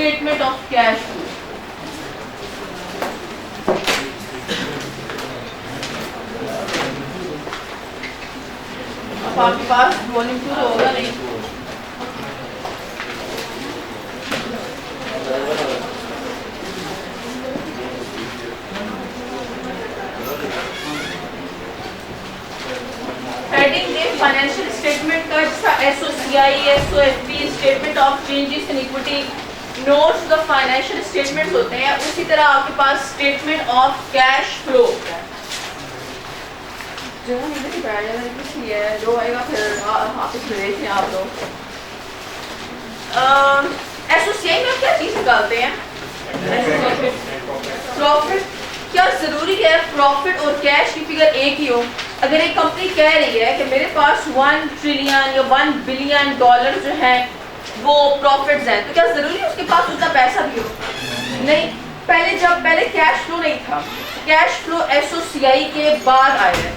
Statement of cash flow. अब आपके पास volume 2 होगा नहीं। हेडिंग दे फाइनेंशियल स्टेटमेंट का, जिसका SOCI, SOFP, statement of changes in equity, notes the financial statements होते हैं। उसी तरह आपके पास स्टेटमेंट ऑफ कैश फ्लो होता है। जो मुझे बताया इसलिए जो आएगा फिर ऑफिस में देखें आप लोग। एसओसीआई में क्या चीज निकालते हैं? प्रॉफिट। क्या जरूरी है प्रॉफिट और कैश की फिगर एक ही हो? अगर एक कंपनी कह रही है कि मेरे पास 1 ट्रिलियन या 1 बिलियन डॉलर जो है वो प्रॉफिट्स हैं, तो क्या जरूरी है उसके पास उतना पैसा भी हो? नहीं। पहले कैश फ्लो नहीं था, कैश फ्लो एसओसीआई के बाद आया है।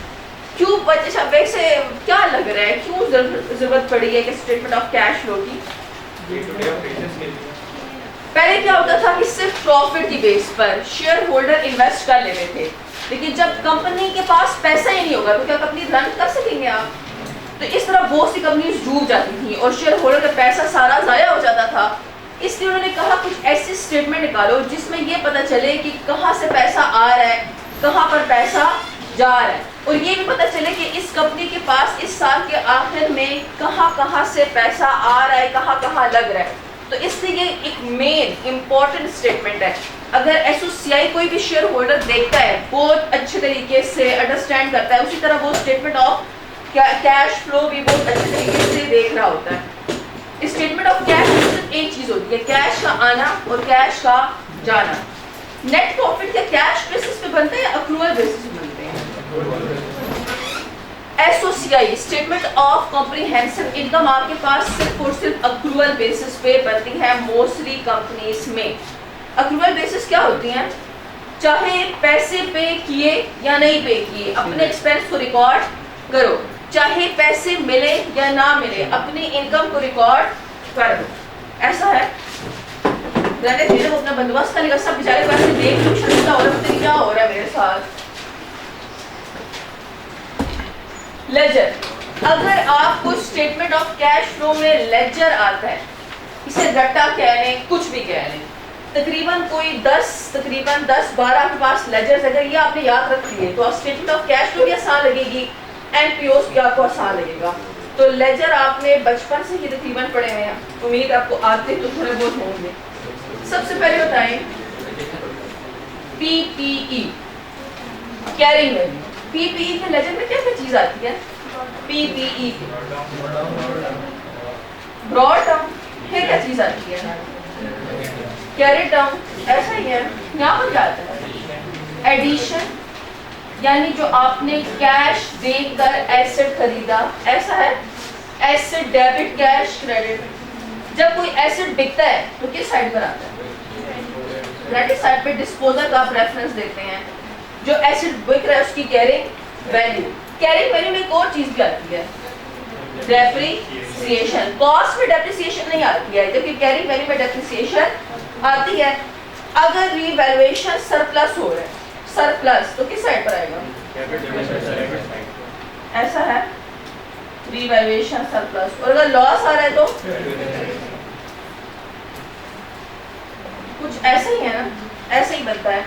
क्यों बच्चे से क्या लग रहा है, क्यों जरूरत पड़ी है कि स्टेटमेंट ऑफ कैश फ्लो की? पहले क्या होता था कि सिर्फ प्रॉफिट की बेस पर शेयर होल्डर इन्वेस्ट कर लेते थे, लेकिन जब कंपनी के पास पैसा ही नहीं होगा तो क्या कंपनी रन कर सकेंगे आप? तो इस तरह बहुत सी कंपनीज डूब जाती थी और शेयर होल्डर का पैसा सारा जाया हो जाता था। इसलिए उन्होंने कहा कुछ ऐसी स्टेटमेंट निकालो जिसमें ये पता चले कि कहाँ से पैसा आ रहा है, कहाँ पर पैसा जा रहा है, और ये भी पता चले कि इस कंपनी के पास इस साल के आखिर में कहाँ से पैसा आ रहा है, कहाँ लग रहा है। तो इसलिए ये एक मेन इंपॉर्टेंट स्टेटमेंट है। अगर एसओसीआई कोई भी शेयर होल्डर देखता है, बहुत अच्छे तरीके से अंडरस्टैंड करता है, उसी तरह वो स्टेटमेंट ऑफ कैश फ्लो भी बहुत अच्छे तरीके से देख रहा होता है। स्टेटमेंट ऑफ कैश फ्लो सिर्फ एक चीज होती है, कैश का आना और कैश का जाना। नेट प्रॉफिट क्या कैश बेसिस पे बनते हैं, अक्रूवल बेसिस पे बनते हैं? SOCI statement of comprehensive income आपके पास सिर्फ और सिर्फ अक्रूवल बेसिस पे बनती है मोस्टली कंपनीज में। अक्रूवल बेसिस क्या होती हैं? चाहे पैसे पे किए या नहीं पे किए, अपने एक्सपेंस को रिकॉर्ड करो, चाहे पैसे मिले या ना मिले, अपनी इनकम को रिकॉर्ड करो। ऐसा है रहने धीरे अपना बंदोबस्त करेगा, सब बेचारे पैसे देख क्या हो रहा है मेरे साथ। लेजर, अगर आपको स्टेटमेंट ऑफ कैश फ्लो में लेजर आता है, इसे रट्टा कह लें, कुछ भी कह लें, तकरीबन 10-12 के पास लेजर्स, अगर ये आपने याद रख लिए तो स्टेटमेंट ऑफ कैश फ्लो भी आसान लगेगी, एनपीओस भी आपको आसान लगेगा। तो लेजर आपने बचपन से ही तकरीबन पढ़े हुए हैं, उम्मीद आपको आते तो थोड़े बहुत होंगे। सबसे पहले बताएं पीपीई, कैरिंग वैल्यू। पीपीई के लेजर में क्या क्या चीज आती है? पीपीई ब्रॉड डाउन, फिर क्या चीज आती है? कैरी डाउन, ऐसा ही है। यहाँ पर क्या आता है? एडिशन, यानी जो आपने कैश देकर एसेट खरीदा, ऐसा है। Asset debit, cash credit. जब कोई एसेट बिकता है तो किस साइड पर आता है? क्रेडिट साइड पे। डिस्पोजल का आप रेफरेंस देते हैं। जो एसेट बिक रहा है उसकी कैरिंग वैल्यू। कैरिंग वैल्यू में एक और चीज भी आती है, डेप्रिसिएशन। कॉस्ट में डेप्रिसिएशन नहीं आती है, जबकि कैरिंग वैल्यू में डेप्रिसिएशन आती है। अगर रीवैल्यूएशन सरप्लस हो रहा है, सरप्लस तो किस साइड पर आएगा? ऐसा है, रीवैल्यूएशन सरप्लस। और अगर लॉस आ रहा है तो कुछ ऐसा ही है ना, ऐसे ही बनता है।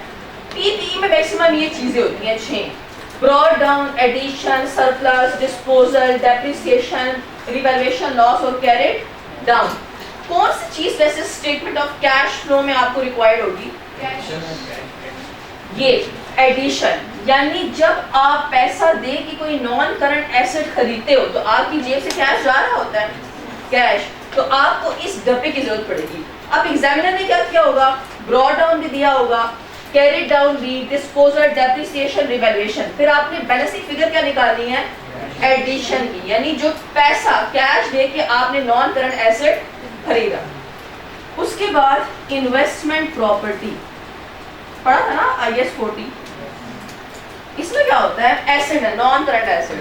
पीपीई में मैक्सिमम ये चीजें होती हैं 6: brought down, addition, surplus, disposal, depreciation, revaluation, loss और कैरिड डाउन। कौन सी चीज वैसे स्टेटमेंट ऑफ कैश फ्लो में आपको रिक्वायर्ड होगी? ये एडिशन, यानी जब आप पैसा दे कि कोई नॉन करंट एसेट खरीदते हो तो आपकी जेब से कैश जा रहा होता है, कैश, तो आपको इस डब्बे की जरूरत पड़ेगी। अब एग्जामिनर ने क्या किया होगा? ब्रॉड डाउन भी दिया होगा, कैरिड डाउन भी, डिस्पोजल, डेप्रिसिएशन, रिवैल्यूएशन। फिर आपने बैलेंस शीट फिगर क्या निकालनी है? एडिशन की, यानी जो पैसा कैश दे के आपने नॉन करंट एसेट खरीदा। उसके बाद इन्वेस्टमेंट प्रॉपर्टी पढ़ा था ना, IS 40। इसमें क्या होता है? एसेट है, non current asset.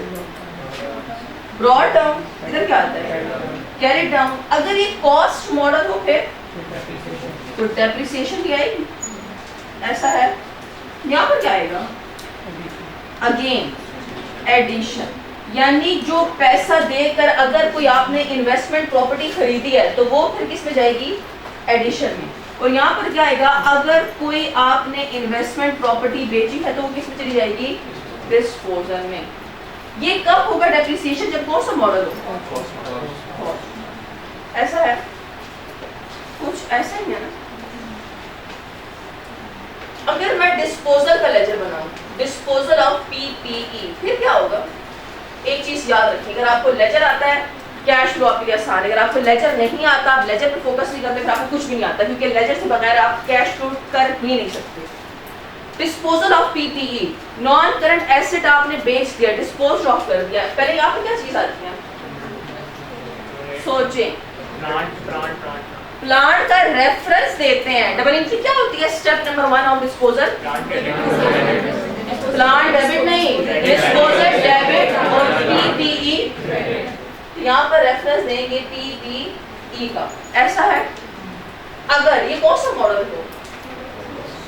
Brought down, इधर क्या आता है? Carried down. अगर ये कॉस्ट मॉडल हो फिर तो डेप्रिसिएशन भी आएगी, ऐसा है। यहाँ पर क्या आएगा? अगेन एडिशन, यानी जो पैसा देकर अगर कोई आपने इन्वेस्टमेंट प्रॉपर्टी खरीदी है तो वो फिर किस में जाएगी? एडिशन में। और यहाँ पर क्या आएगा? अगर कोई आपने इन्वेस्टमेंट प्रॉपर्टी बेची है तो वो किस में चली जाएगी? डिस्पोजल में। ये कब होगा डेप्रिसिएशन? जब कौन सा मॉडल हो? ऐसा है, कुछ ऐसा ही है ना। अगर मैं डिस्पोजल का लेजर बनाऊं, डिस्पोजल ऑफ पीपीई, फिर क्या होगा? एक चीज याद रखिए, अगर आपको लेजर आता है कैश फ्लो आपके लिए आसान है। अगर आपको लेजर नहीं आता, आप लेजर पर फोकस नहीं करते, फिर आपको कुछ भी नहीं आता, क्योंकि लेजर से बगैर आप कैश फ्लो कर ही नहीं सकते। Disposal of PPE, non current asset आपने बेच दिया, डिस्पोज ऑफ कर दिया। पहले यहाँ पे क्या चीज आती है? सोचें। प्लांट का रेफरेंस देते हैं। डबल एंट्री क्या होती है? Step number 1 of disposal. Plant debit नहीं, डिस्पोजल डेबिट और पीपीई। यहाँ पर रेफरेंस देंगे पीपीई का, ऐसा है। अगर ये कौन सा मॉडल हो?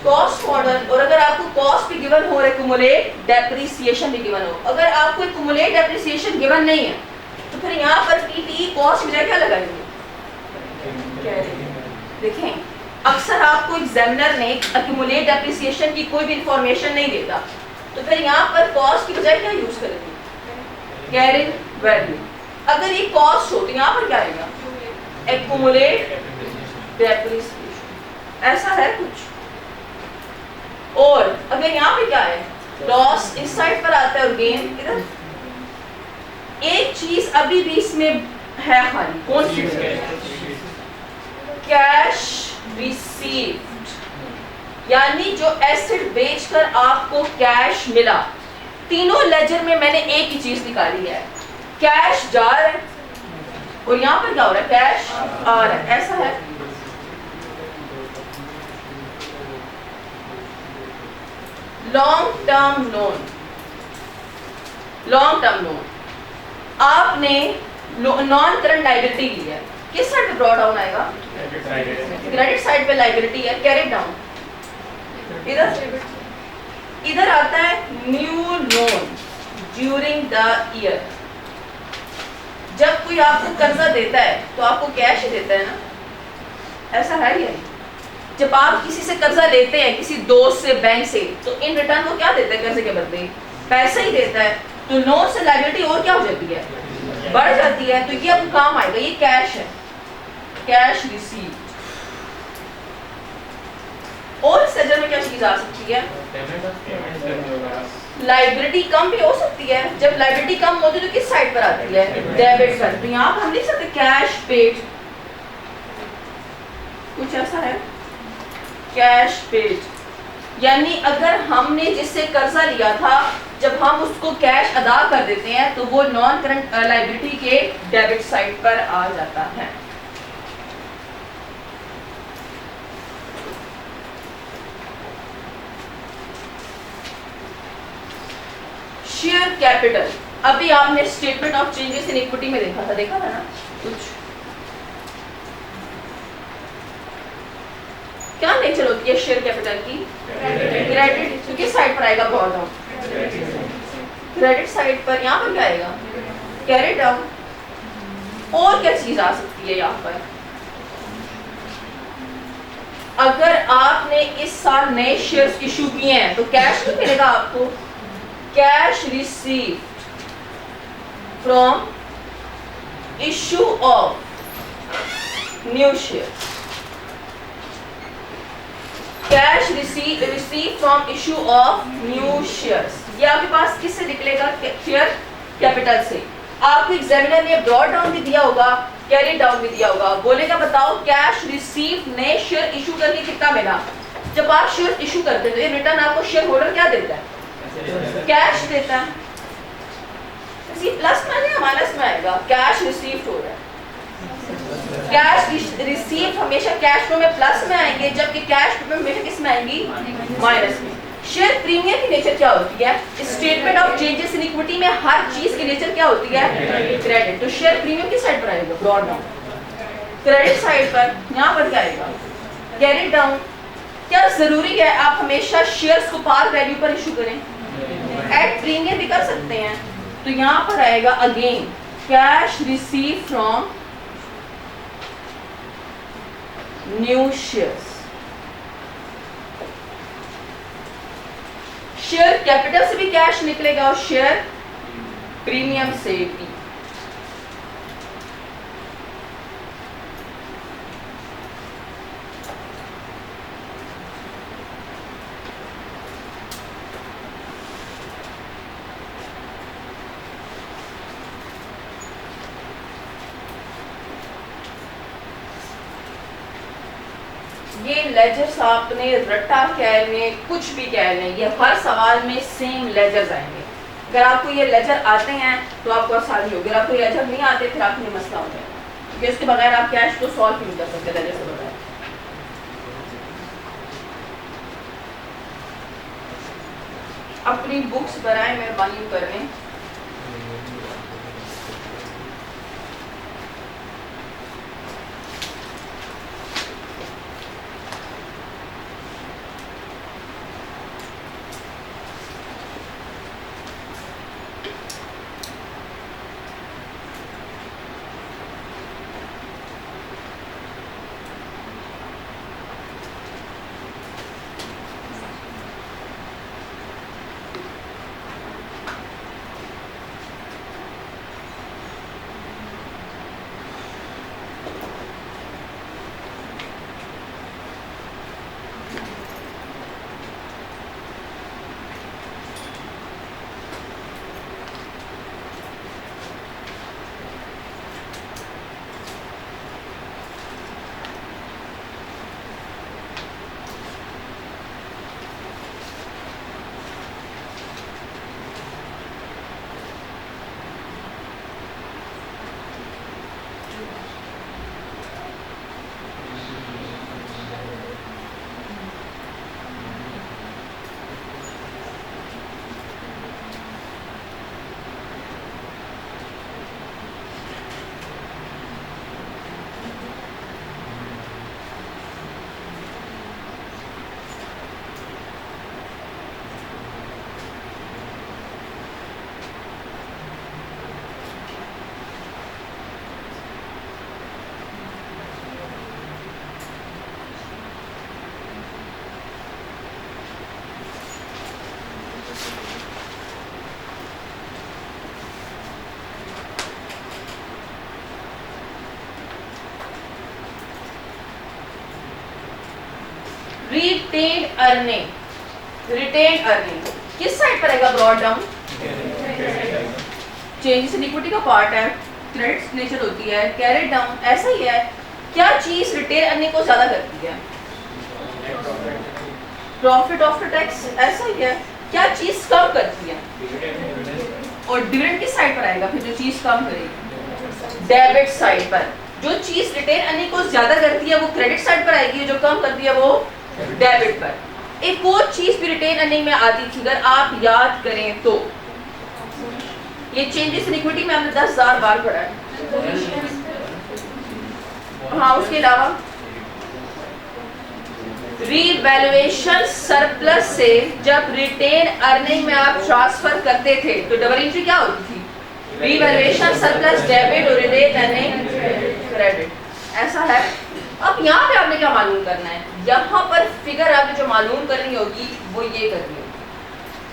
Cost model. और अगर आपको कॉस्ट भी गिवन हो और एक्युमुलेट डेप्रिसिएशन भी गिवन हो, अगर आपको एक्युमुलेट डेप्रिसिएशन गिवन नहीं है तो फिर यहाँ पर पीपीई कॉस्ट की जगह क्या लगाएंगे? देखें, अक्सर आपको एग्जामिनर ने एक्युमुलेट डेप्रिसिएशन की कोई भी इंफॉर्मेशन नहीं देता, तो फिर यहाँ पर कॉस्ट की बजाय क्या यूज करेंगे? Carrying value. अगर ये कॉस्ट हो तो यहाँ पर क्या आएगा? एक्युमुलेट डेप्रिसिएशन, ऐसा है कुछ। और अगर यहाँ पे क्या है? लॉस इस साइड पर आता है और गेन इधर। एक चीज अभी भी इसमें है खाली, कौन सी? कैश रिसीव्ड, यानी जो एसेट बेचकर आपको कैश मिला। तीनों लेजर में मैंने एक ही चीज निकाली है, कैश जा रहा है और यहाँ पर क्या हो रहा है? कैश आ रहा है, ऐसा है। Long term loan, long term loan आपने नॉन करंट लायबिलिटी ली है, किस साइड पे ड्रॉ डाउन आएगा? क्रेडिट साइड पे लायबिलिटी है, कैरी डाउन। इधर आता है new loan during the year. जब कोई आपको कर्जा देता है तो आपको कैश ही देता है ना, ऐसा है ये। जब आप किसी से कर्जा लेते हैं, किसी दोस्त से, बैंक से, तो इन रिटर्न वो क्या देता है? कर्जे के बदले पैसा ही देता है। तो लोन से लायबिलिटी और क्या हो जाती है? बढ़ जाती है। तो ये अब काम आएगा, ये कैश है, कैश रिसीव्ड। और इस लेजर में क्या चीज आ सकती है? लायबिलिटी कम भी हो सकती है। जब लायबिलिटी कम होती है तो किस साइड पर आती है? Debit side. तो यहाँ पर हम लिख सकते कैश पेड, कुछ ऐसा है, कैश पेड। यानी अगर हमने जिससे कर्जा लिया था, जब हम उसको कैश अदा कर देते हैं तो वो नॉन करंट लायबिलिटी के डेबिट साइड पर आ जाता है। शेयर कैपिटल, अभी आपने statement of changes in equity में देखा था ना कुछ। क्या नेचर होती है शेयर कैपिटल की? क्रेडिट। तो किस साइड पर आएगा? Draw down. क्रेडिट साइड पर। यहाँ पर क्या आएगा? Carry down. और क्या चीज आ सकती है यहाँ पर? अगर आपने इस साल नए शेयर्स इशू किए हैं तो कैश नहीं मिलेगा आपको। Cash received from issue of new share, cash receive from issue of new shares. ये आपके पास किससे निकलेगा? शेयर कैपिटल से। आपको एग्जामिनर ने ड्रॉ डाउन भी दिया होगा, कैरी डाउन भी दिया होगा। बोलेगा बताओ कैश रिसीव नए शेयर इशू करके कितना मिला। जब आप शेयर इशू करते हैं तो ये रिटर्न आपको शेयर होल्डर क्या देता है? कैश देता है। प्लस में नहीं माइनस में आएगा। कैश रिसीव्ड हो रहा है। कैश रिसीव हमेशा कैश फ्लो में प्लस में आएंगे, जबकि कैश फ्लो में हमेशा किस में आएंगी? माइनस में। शेयर प्रीमियम की नेचर क्या होती है? Statement of changes in equity में हर चीज की नेचर क्या होती है? क्रेडिट। तो शेयर प्रीमियम किस साइड पर आएगा? Brought down. क्रेडिट साइड पर। यहाँ पर क्या आएगा? कैरी डाउन, क्या जरूरी है आप हमेशा शेयर्स को पार वैल्यू पर इशू करें? एट प्रीमियम भी कर सकते हैं। तो यहाँ पर आएगा again cash receive from new shares. Share capital से भी कैश निकलेगा और शेयर प्रीमियम से भी। ये लेजर्स आपने रट्टा कह लें, कुछ भी कह लें, ये हर सवाल में सेम लेजर्स आएंगे। अगर आपको ये लेजर आते हैं तो आपको आसानी होगी, अगर आपको ये लेजर नहीं आते फिर आपके लिए मसला हो जाएगा, क्योंकि उसके बगैर आप कैश को सॉल्व नहीं कर सकते लेजर से बगैर। अपनी बुक्स बनाए मेहरबानी करें। रिटेन अर्निंग किस साइड पर आएगा? Brought down. Changes in equity का पार्ट है, क्रेडिट नेचर होती है। कैरेट डाउन ऐसा ही है। क्या चीज रिटेन अर्निंग को ज्यादा करती है? प्रॉफिट आफ्टर टैक्स ऐसा ही है। क्या चीज कम करती है? और डिविडेंड किस साइड पर आएगा फिर जो चीज कम करेगी? डेबिट साइड पर। जो चीज रिटेन अर्निंग को ज्यादा करती है वो क्रेडिट साइड पर आएगी, जो कम करती है वो डेबिट पर। एक और चीज भी रिटेन अर्निंग में आती थी, अगर आप याद करें तो ये चेंजेस इन इक्विटी में हमने 10,000 बार पढ़ा है। हाँ, उसके अलावा रीवैल्यूएशन सरप्लस से जब रिटेन अर्निंग में आप ट्रांसफर करते थे तो डबल एंट्री क्या होती थी? रीवैल्यूएशन सरप्लस डेबिट और रिटेन अर्निंग क्रेडिट। ऐसा है। अब यहाँ पे आपने क्या मालूम करना है? यहाँ पर फिगर आपने जो मालूम करनी होगी वो ये करनी होगी,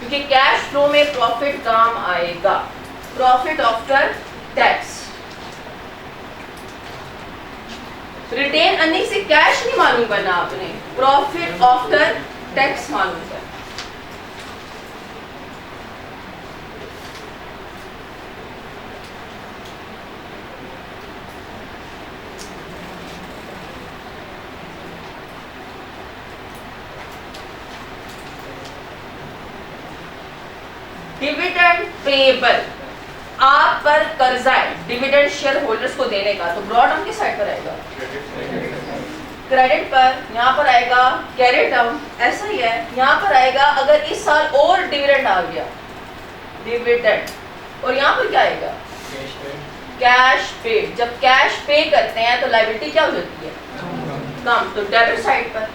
क्योंकि कैश फ्लो में प्रॉफिट काम आएगा। Profit after tax. Retained earning से कैश नहीं मालूम करना आपने, प्रॉफिट आफ्टर टैक्स मालूम करना। डिविडेंड पेएबल, आप पर कर्जा है डिविडेंड शेयर होल्डर्स को देने का, तो ब्रॉड डाउन किस साइड पर आएगा? क्रेडिट पर। यहाँ पर आएगा कैरेट डाउन। ऐसा ही है। यहाँ पर आएगा अगर इस साल और डिविडेंड आ गया, डिविडेंड, और यहाँ पर क्या आएगा? कैश पे। जब कैश पे करते हैं तो लायबिलिटी क्या हो जाती है? कम, तो डेबिट साइड पर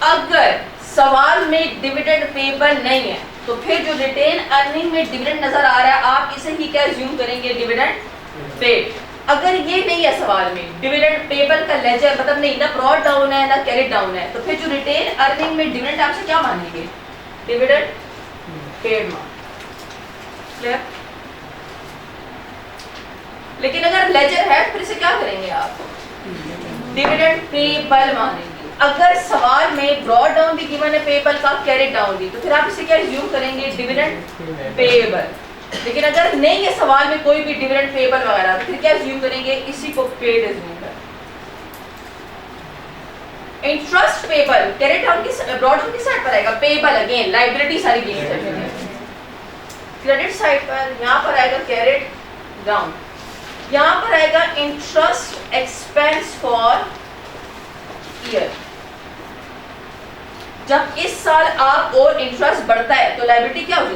अगर सवाल में डिविडेंड पेबल नहीं है तो फिर जो रिटेन अर्निंग में डिविडेंड नजर आ रहा है आप इसे ही क्या अज्यूम करेंगे, डिविडेंड पेड। अगर ये नहीं है सवाल में डिविडेंड पेबल का लेजर, मतलब नहीं ना ब्रॉट डाउन है ना कैरिड डाउन है, तो फिर जो रिटेन अर्निंग में डिविडेंड आपसे क्या मानेंगे, डिविडेंड पेड मान। क्लियर? लेकिन अगर लेजर है फिर इसे क्या करेंगे आप, डिविडेंड पेबल मानेंगे। अगर सवाल में ब्रॉट डाउन भी गिवन है पेबल का, कैरिड डाउन भी, तो फिर आप इसे क्या अज्यूम करेंगे, डिविडेंड पेबल। लेकिन अगर नहीं है सवाल में कोई भी डिविडेंड पेबल वगैरह, तो फिर क्या अज्यूम करेंगे, इसी को पेड अज्यूम करें। इंटरेस्ट पेबल कैरिड डाउन की ब्रॉट डाउन की साइड पर आएगा, पेबल अगेन लायबिलिटी सारी गेन है। क्रेडिट साइड पर यहाँ पर आएगा कैरिड डाउन, यहाँ पर आएगा इंटरेस्ट एक्सपेंस फॉर ईयर। जब इस साल आप और इंटरेस्ट बढ़ता है तो लायबिलिटी क्या हो